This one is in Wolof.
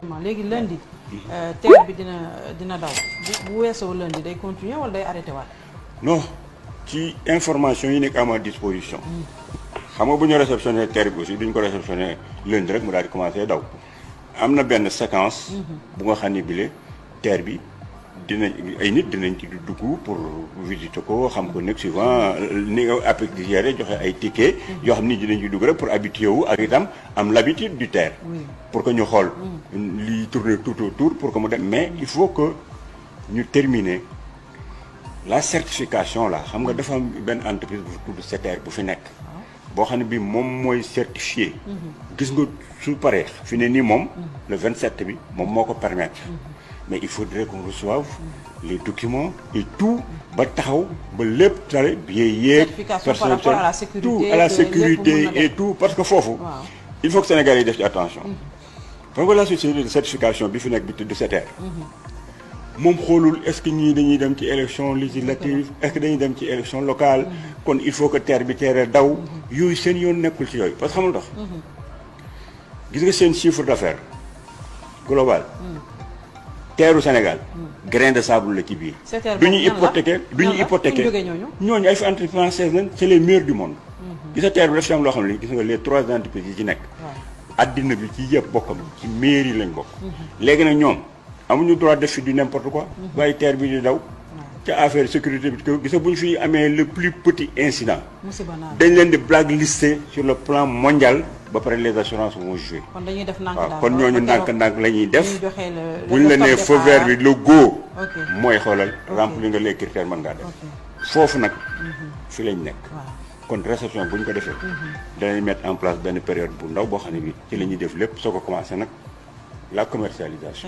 léegi lundi terre bi dina daw bu weesoo lundi day continuer wala day arrêté waat. non ci information yi nekk à ma disposition. xam nga bu ñu réceptionné terre bi aussi duñ ko réceptionné lundi rek mu daal di commencé daw. am na benn séquence. bu nga xam ne bile terre bi ay nit dinañ ci dugg pour visiter ko xam ko nekk souvent ni nga après di gérer joxe ay ticket. yoo xam ni dinañ ci dugg rek pour habituer wu ak itam am l'habitude du terre. pour que ñu xool liy tourner tout autour pour que mu dem mais il faut que ñu terminer la certification là xam nga dafa am benn entreprise bu tudd SETER bu fi nekk. boo xam ne bii moom mooy certifié. gis nga su paree fi ne nii moom. le 27 bi moom moo ko permettre. mais il faudrait qu'on reçoive les documents et tout ba taxaw ba lépp tale billet yeeg. certification par rapport à la sécurité tout à la sécurité et tout parce que foofu. il faut que Sénégalais yi def ci attention. parce que la société de certification bi fi nekk bi tudd SETER. moom xoolul est-ce que ñii dañuy dem ci élection législative est-ce que dañuy dem ci élection locale. kon il faut que terre bi teere daw. yooyu seen yoon nekkul ci yooyu parce que xam nga tax. gis nga seen chiffre d'affaires global. teeru Sénégal. grain de sable la ci biir. du ñu hypothéquer ñooñu ay fi entreprise française lañ c'est les meilleurs du monde. gis nga terre bi daf ci am loo xam ne gis nga les 3 entreprises yi ci nekk. addina bi ci yëpp bokkam ci mairie lañ bokk. léegi nag ñoom amuñu droit def fi du n'importe quoi. waaye terre bi di daw. ca affaire sécurité bi gis nga bu ñu fi amee le plus petit incident. dañ leen di blacklister sur le plan mondial. ba pare les assurances vont jouer. kon dañuy def ndànk daal kon ñooñu ndànk la ñuy def. bu ñu la nee feu vert bi le go. mooy xoolal remplir nga les critères mën ngaa def. foofu nag fi lañ nekk. kon réception bu ñu ko defee. danañ mettre en place benn période bu ndaw boo xam ne bi ci la ñuy def lépp soo ko commencé nag la commercialisation.